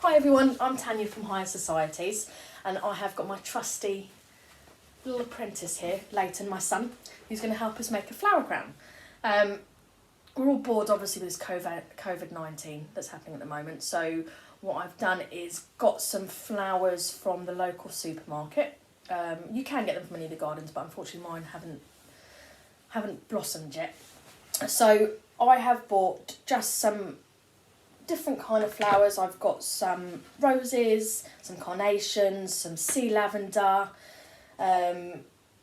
Hi everyone, I'm Tania from Higher Societies, and I have got my trusty little apprentice here, Leighton, my son, who's going to help us make a flower crown. We're all bored obviously with this COVID-19 that's happening at the moment, so what I've done is got some flowers from the local supermarket. You can get them from any of the gardens, but unfortunately mine haven't blossomed yet. So I have bought just some different kind of flowers. I've got some roses, some carnations, some sea lavender,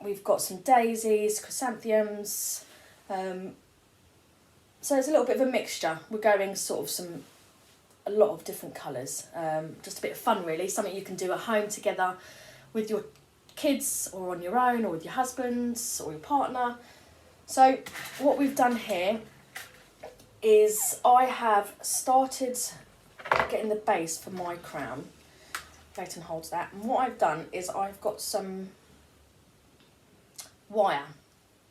we've got some daisies, chrysanthemums, so it's a little bit of a mixture. We're going sort of a lot of different colours, just a bit of fun really, something you can do at home together with your kids or on your own or with your husbands or your partner. So what we've done here is I have started getting the base for my crown. Leighton holds that. And what I've done is I've got some wire.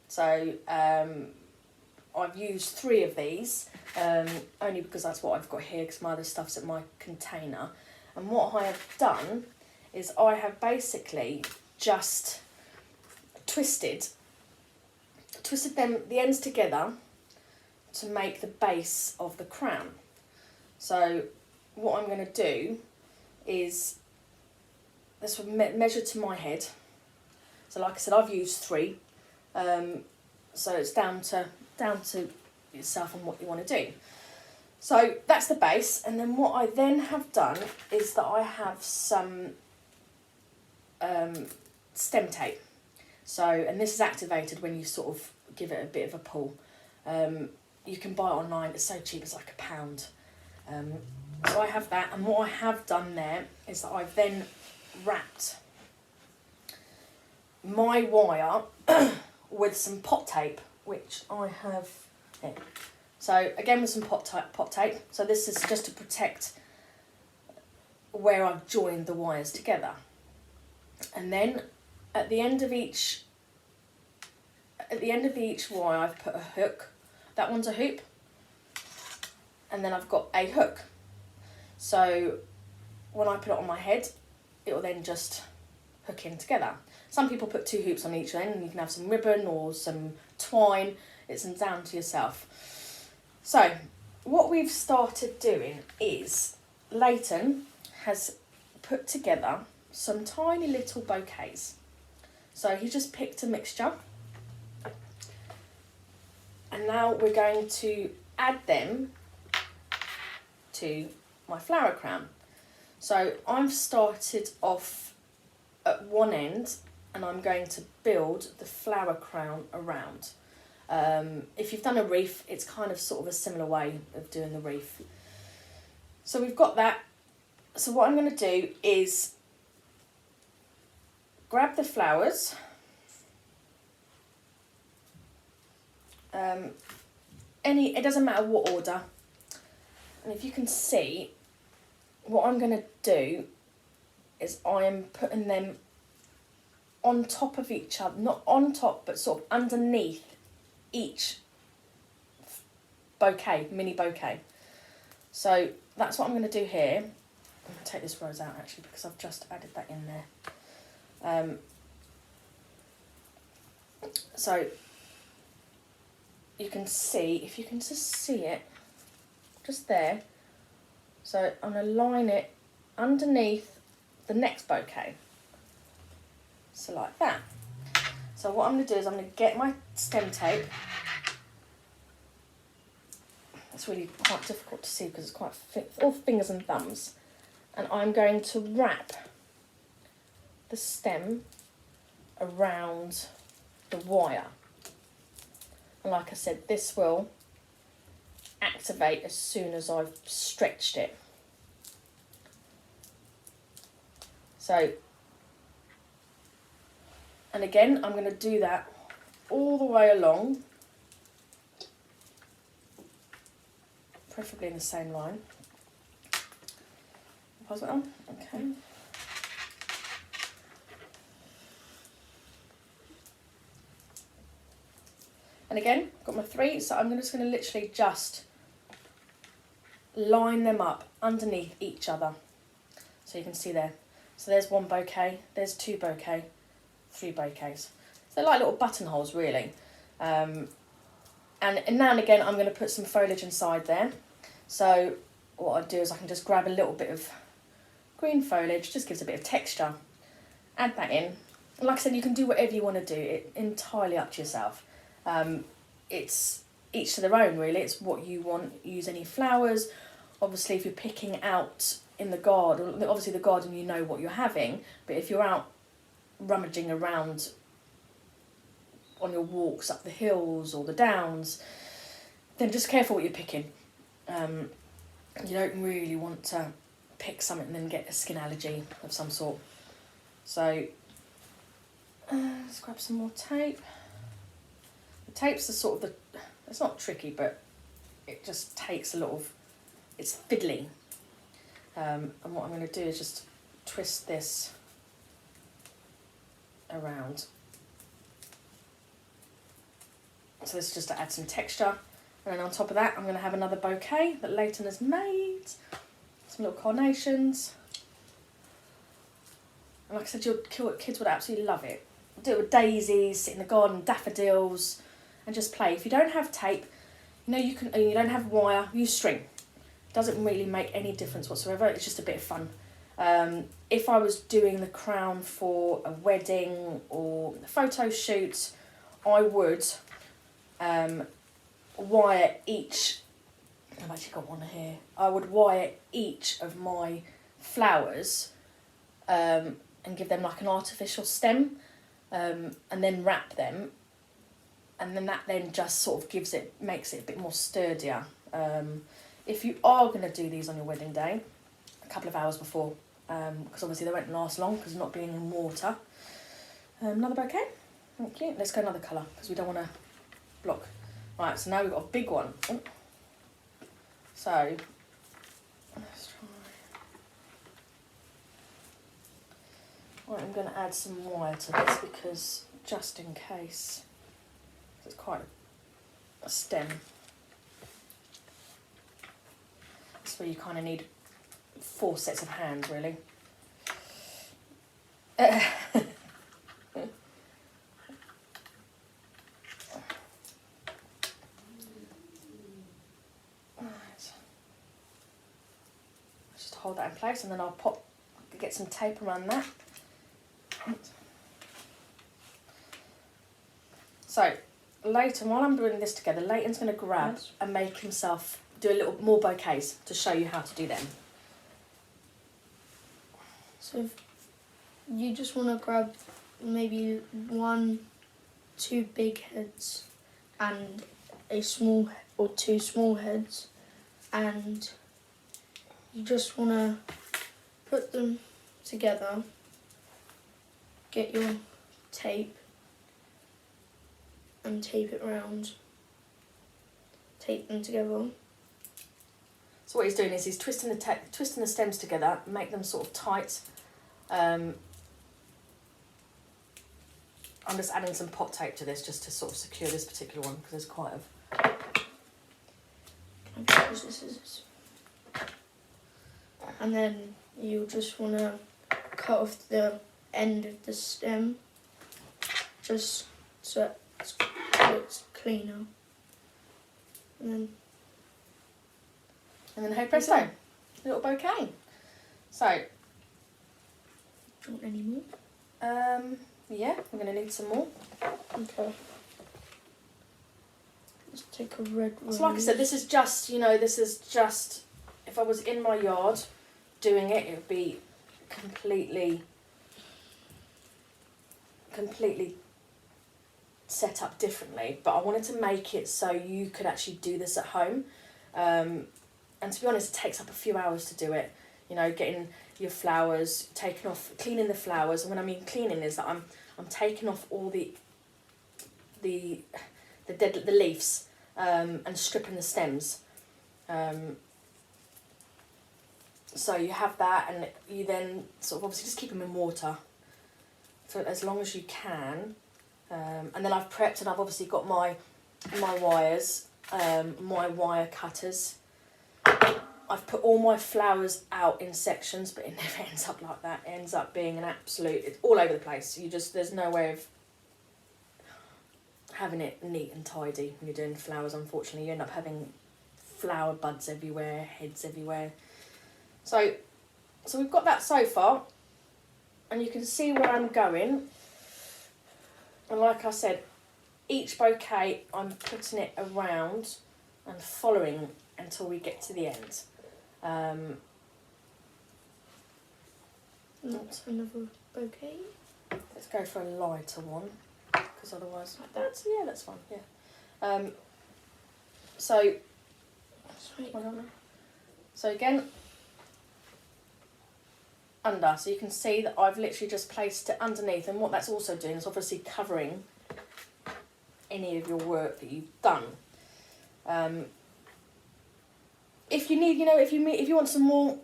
So I've used 3 of these, only because that's what I've got here, because my other stuff's at my container. And what I have done is I have basically just twisted the ends together to make the base of the crown. So what I'm going to do is, this will measure to my head. So like I said, I've used 3, so it's down to yourself and what you want to do. So that's the base, and then what I then have done is that I have some stem tape. So, and this is activated when you sort of give it a bit of a pull. You can buy it online, it's so cheap, it's like £1. So I have that, and what I have done there is that I've then wrapped my wire with some pot tape, which I have here. So again with some pot tape, so this is just to protect where I've joined the wires together. And then at the end of each wire I've put a hook. That one's a hoop, and then I've got a hook. So when I put it on my head, it will then just hook in together. Some people put 2 hoops on each end, and you can have some ribbon or some twine. It's down to yourself. So what we've started doing is Leighton has put together some tiny little bouquets. So he just picked a mixture. And now we're going to add them to my flower crown. So I've started off at one end, and I'm going to build the flower crown around. If you've done a wreath, it's kind of sort of a similar way of doing the wreath. So we've got that. So what I'm going to do is grab the flowers. It doesn't matter what order, and if you can see, what I'm going to do is I am putting them on top of each other, not on top but sort of underneath each bouquet, mini bouquet. So that's what I'm going to do here. I'm going to take this rose out actually because I've just added that in there. So you can see, if you can just see it, just there. So I'm going to line it underneath the next bouquet. So like that. So what I'm going to do is I'm going to get my stem tape. It's really quite difficult to see because it's quite all fingers and thumbs. And I'm going to wrap the stem around the wire. And like I said, this will activate as soon as I've stretched it. So, and again, I'm going to do that all the way along, preferably in the same line. Pause that on, okay. And again, I've got my 3, so I'm just going to literally just line them up underneath each other. So you can see there. So there's 1 bouquet, there's 2 bouquets, 3 bouquets. So they're like little buttonholes really. And now and again I'm going to put some foliage inside there. So what I do is I can just grab a little bit of green foliage, just gives a bit of texture. Add that in. And like I said, you can do whatever you want to do. It's entirely up to yourself. It's each to their own really. It's what you want. Use any flowers. Obviously if you're picking out in the garden, obviously the garden you know what you're having, but if you're out rummaging around on your walks up the hills or the downs, then just careful what you're picking. You don't really want to pick something and then get a skin allergy of some sort. So let's grab some more tape. The tape's the sort of it's not tricky, but it just takes a lot of, it's fiddly. And what I'm going to do is just twist this around. So this is just to add some texture. And then on top of that, I'm going to have another bouquet that Leighton has made. Some little carnations. And like I said, your kids would absolutely love it. Do it with daisies, sit in the garden, daffodils, and just play. If you don't have tape, you know, you don't have wire, use string. Doesn't really make any difference whatsoever. It's just a bit of fun. If I was doing the crown for a wedding or a photo shoot, I would wire each. I've actually got one here. I would wire each of my flowers and give them like an artificial stem, and then wrap them, and then that then just sort of makes it a bit more sturdier. If you are going to do these on your wedding day, a couple of hours before, because obviously they won't last long because not being in water. Another bouquet, thank you. Let's go another colour because we don't want to block. Right, so now we've got a big one. Oh. So let's try. Right, I'm going to add some wire to this because just in case, it's quite a stem. That's where you kind of need 4 sets of hands, really. Just hold that in place, and then I'll get some tape around that. So Leighton, while I'm doing this together, Leighton's going to grab and make himself do a little more bouquets to show you how to do them. So if you just want to grab maybe 1, 2 big heads and a small or 2 small heads, and you just want to put them together, get your tape and tape it round, tape them together. So what he's doing is he's twisting the stems together, make them sort of tight. I'm just adding some pop tape to this just to sort of secure this particular one because there's quite a... And then you just want to cut off the end of the stem just so it's cleaner. And then hey presto, a little bouquet. So, do you want any more? Yeah, we're going to need some more. Okay. Let's take a red rose. So like I said, this is just, if I was in my yard doing it, it would be completely set up differently. But I wanted to make it so you could actually do this at home. And to be honest, it takes up a few hours to do it. You know, getting your flowers, cleaning the flowers. And when I mean cleaning is that I'm taking off all the leaves and stripping the stems. So you have that, and you then sort of obviously just keep them in water for as long as you can. And then I've prepped, and I've obviously got my wires, my wire cutters. I've put all my flowers out in sections, but it never ends up like that. It ends up being an absolute, it's all over the place. There's no way of having it neat and tidy when you're doing flowers, unfortunately. You end up having flower buds everywhere, heads everywhere. So we've got that so far, and you can see where I'm going. And like I said, each bouquet I'm putting it around and following until we get to the end. That's another bouquet. Let's go for a lighter one, because otherwise that's fine. Yeah. So again, under, so you can see that I've literally just placed it underneath, and what that's also doing is obviously covering any of your work that you've done. If you need, if you want some more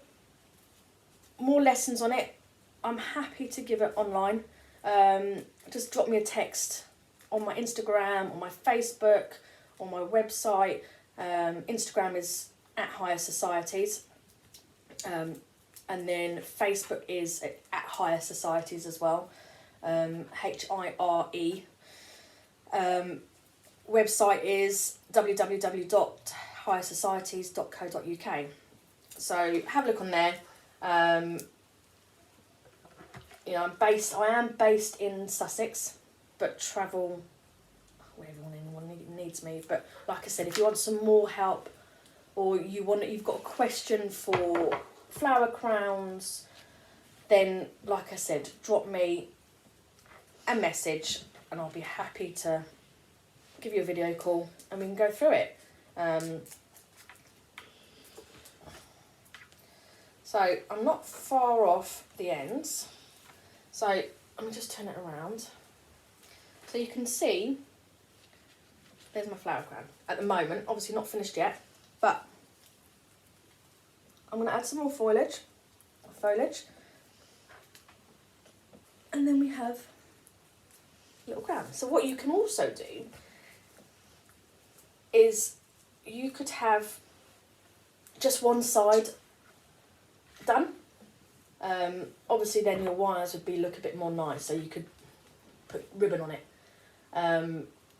lessons on it, I'm happy to give it online. Just drop me a text on my Instagram, on my Facebook, on my website. Instagram is at Higher Societies, and then Facebook is at Higher Societies as well. HIRE. Website is www.highersocieties.co.uk. So have a look on there. I am based in Sussex, but travel wherever anyone needs me. But like I said, if you want some more help, or you've got a question for flower crowns, then like I said, drop me a message and I'll be happy to give you a video call and we can go through it. So I'm not far off the ends. So let me just turn it around. So you can see, there's my flower crown. At the moment, obviously not finished yet, but I'm going to add some more foliage. And then we have a little crown. So what you can also do is you could have just one side done. Obviously then your wires would look a bit more nice, so you could put ribbon on it,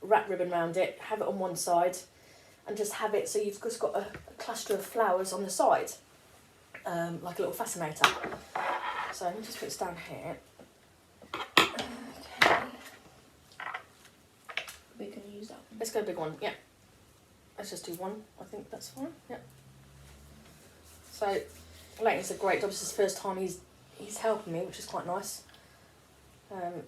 wrap ribbon around it, have it on one side, and just have it so you've just got a cluster of flowers on the side, like a little fascinator. So let me just put this down here. Okay. We can use that one. Let's go big one, yeah. Let's just do one, I think that's fine, yeah. So Leighton's a great job. This is the first time he's helping me, which is quite nice. I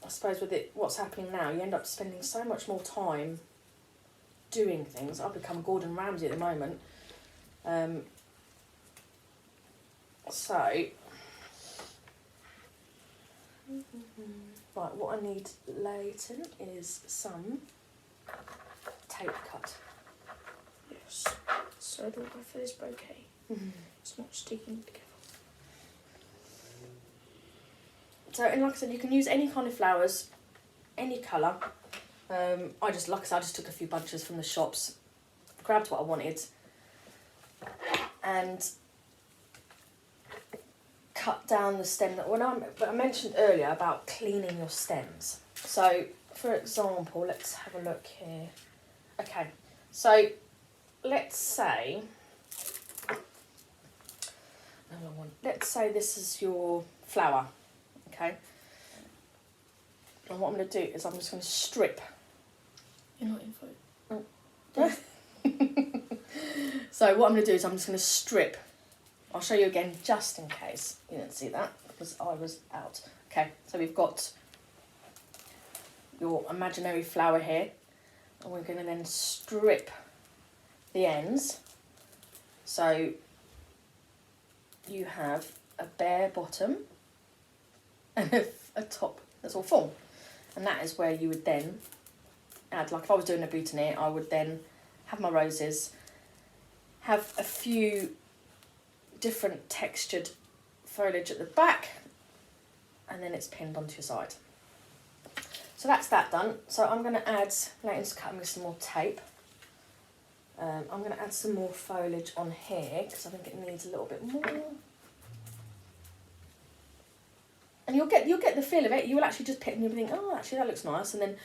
suppose with what's happening now, you end up spending so much more time doing things. I've become Gordon Ramsay at the moment. Right, what I need, Leighton, is some tape cut. Yes. So do I for this bouquet. It's not sticking together. So, and like I said, you can use any kind of flowers, any colour. I just took a few bunches from the shops, grabbed what I wanted, and cut down the stem. But I mentioned earlier about cleaning your stems. So, for example, let's have a look here. Okay, so let's say this is your flower, okay? And what I'm going to do is I'm just going to strip. You're not in photo. So what I'm going to do is I'm just going to strip. I'll show you again just in case you didn't see that because I was out. Okay, so we've got your imaginary flower here, and we're going to then strip the ends. So you have a bare bottom and a top that's all full, and that is where you would then add, like if I was doing a boutonniere, I would then have my roses, have a few different textured foliage at the back, and then it's pinned onto your side. So that's that done. So I'm going to add, Leighton's cutting with some more tape. I'm going to add some more foliage on here because I think it needs a little bit more. And you'll get the feel of it. You will actually just pick and you'll think, oh, actually that looks nice. And then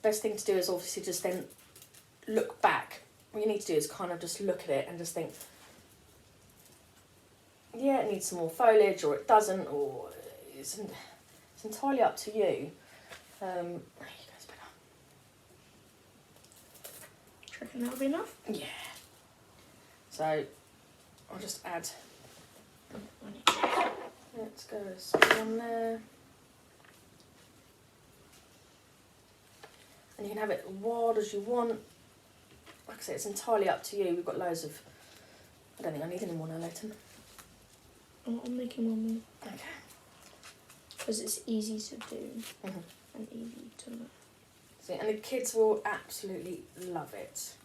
best thing to do is obviously just then look back. What you need to do is kind of just look at it and just think, yeah, it needs some more foliage, or it doesn't, or it's entirely up to you. There you go, it's better. Do you reckon that'll be enough? Yeah. So I'll just add. Let's go on there. And you can have it wild as you want. Like I say, it's entirely up to you. We've got loads of. I don't think I need any more now, Leighton. I'm making one more. Okay. Because it's easy to do and easy to make. See, and the kids will absolutely love it.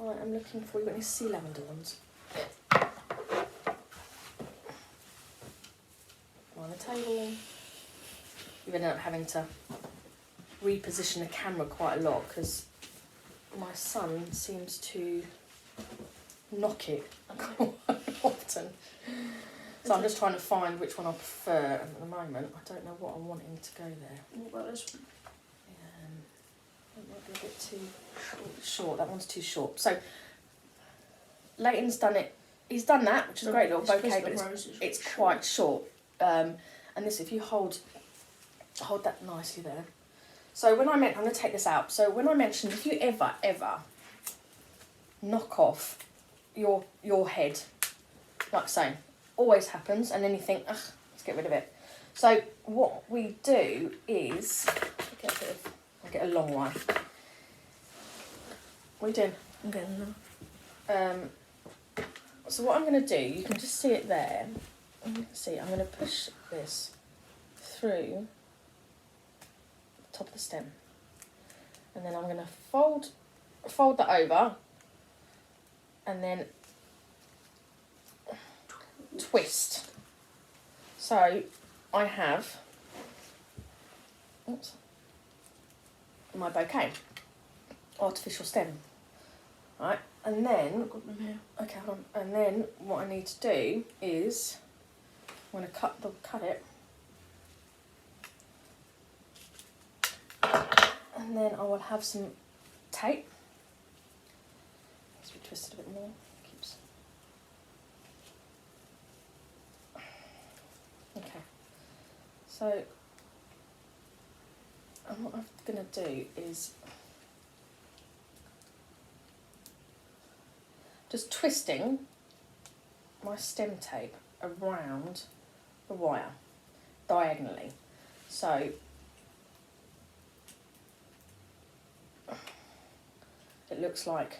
Alright, I'm looking for, you got any sea lavender ones? On the table. You've ended up having to reposition the camera quite a lot because my son seems to knock it quite often. So I'm just trying to find which one I prefer, and at the moment I don't know what I'm wanting to go there. What about this one? It might be a bit too short. That one's too short. So Leighton's done it. He's done that, which is a great little bouquet, but it's quite short. And this, if you hold that nicely there. So when I'm going to take this out. So when I mentioned, if you ever knock off your head, like so, always happens, and then you think, ugh, let's get rid of it. So what we do is I'll get a long one. What are you doing? I'm getting them. So what I'm going to do, you can just see it there. See, I'm going to push this through the top of the stem, and then I'm going to fold that over, and then twist. So I have my bouquet, artificial stem, right? And then, okay, hold on. And then what I need to do is I'm going to cut it, and then I will have some tape. Let's be twisted a bit more. Keeps. Okay. So, and what I'm going to do is just twisting my stem tape around the wire diagonally. So it looks like,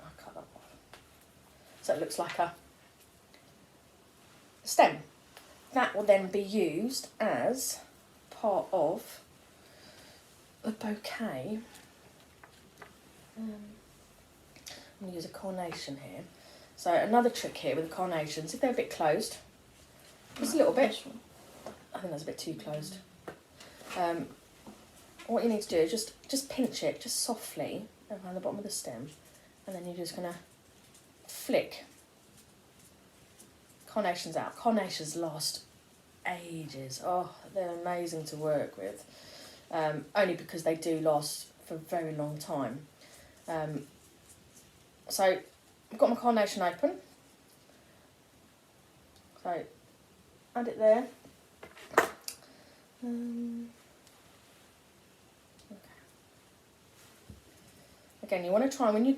I'll cut that off. So it looks like a stem. That will then be used as part of a bouquet. I'm going to use a carnation here. So another trick here with the carnations, if they're a bit closed, just a little bit. I think that's a bit too closed. What you need to do is just pinch it, just softly around the bottom of the stem, and then you're just going to flick carnations out. Carnations last ages. Oh, they're amazing to work with. Only because they do last for a very long time. So I've got my carnation open. So add it there. Okay. Again, you want to try when you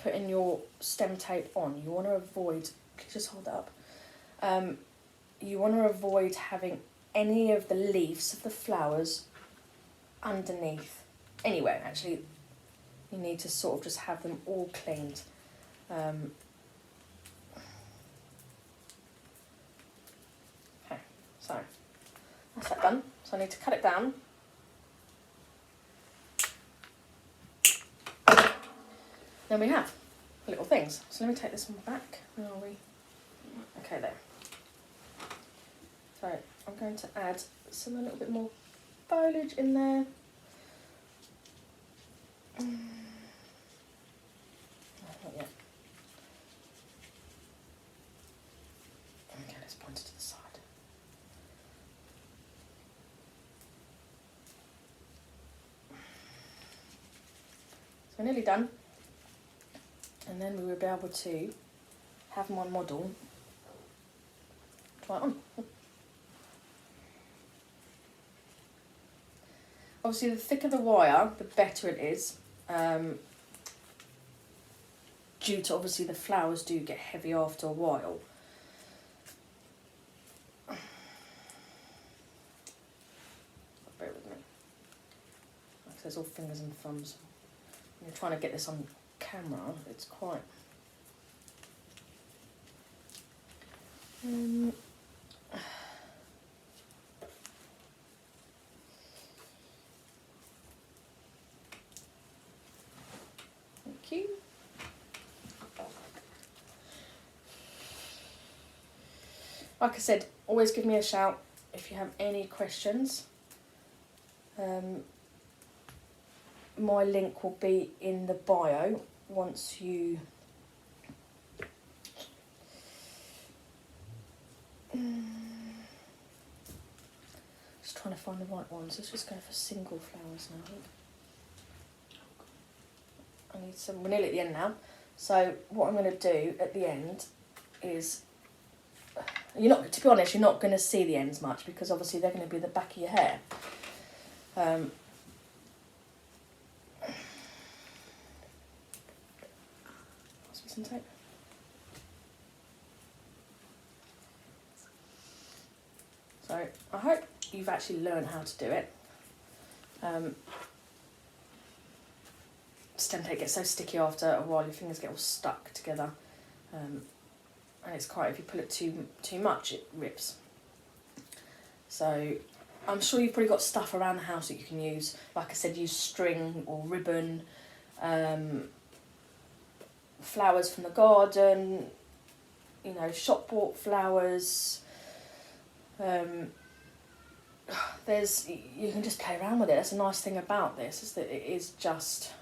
put in your stem tape on, you want to avoid. Just hold that up. You want to avoid having any of the leaves of the flowers underneath. Anywhere, actually. You need to sort of just have them all cleaned. Okay, so that's that done. So I need to cut it down. then we have little things. So let me take this one back. Where are we? Okay, there. So I'm going to add a little bit more foliage in there. No, not yet. Okay, let's point it to the side. So we're nearly done. And then we will be able to have my model try it on. Obviously, the thicker the wire, the better it is. Due to obviously the flowers do get heavy after a while. Bear with me. Like I said, it's all fingers and thumbs. When you're trying to get this on camera, it's quite... Thank you. Like I said, always give me a shout if you have any questions. My link will be in the bio once you... Just trying to find the right ones. Let's just go for single flowers now. I need some. We're nearly at the end now. So what I'm going to do at the end is, you're not, to be honest, you're not going to see the ends much because obviously they're going to be the back of your hair. Some tape. So I hope you've actually learned how to do it. Stem tape gets so sticky after a while, your fingers get all stuck together, and it's quite, if you pull it too much, it rips. So I'm sure you've probably got stuff around the house that you can use. Like I said, use string or ribbon, flowers from the garden, you know, shop bought flowers. You can just play around with it. That's a nice thing about this, is that it is just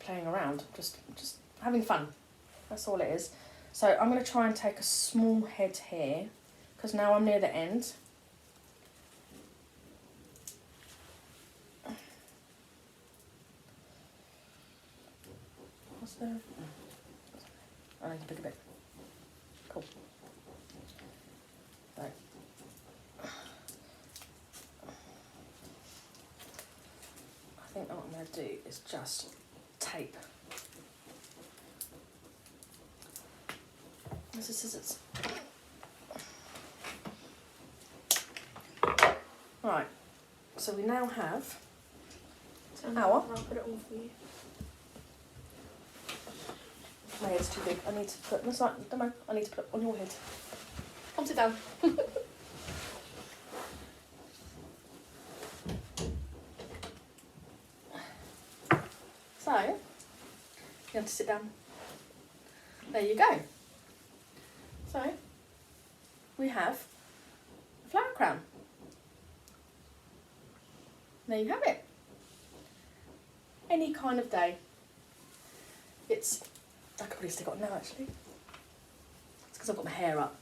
playing around, just having fun. That's all it is. So I'm going to try and take a small head here, because now I'm near the end. What's there? I need to pick a bit. Cool. Right. I think what I'm going to do is just tape. This is scissors. Right, so we now have our... I'll put it on for you. My head's too big. I need to put... That's like, don't mind. I need to put it on your head. Come sit down. So, you have to sit down. There you go. So, we have a flower crown. There you have it. Any kind of day. It's... I could probably stick it on now, actually. It's because I've got my hair up.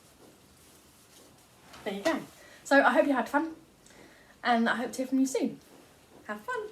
There you go. So I hope you had fun, and I hope to hear from you soon. Have fun.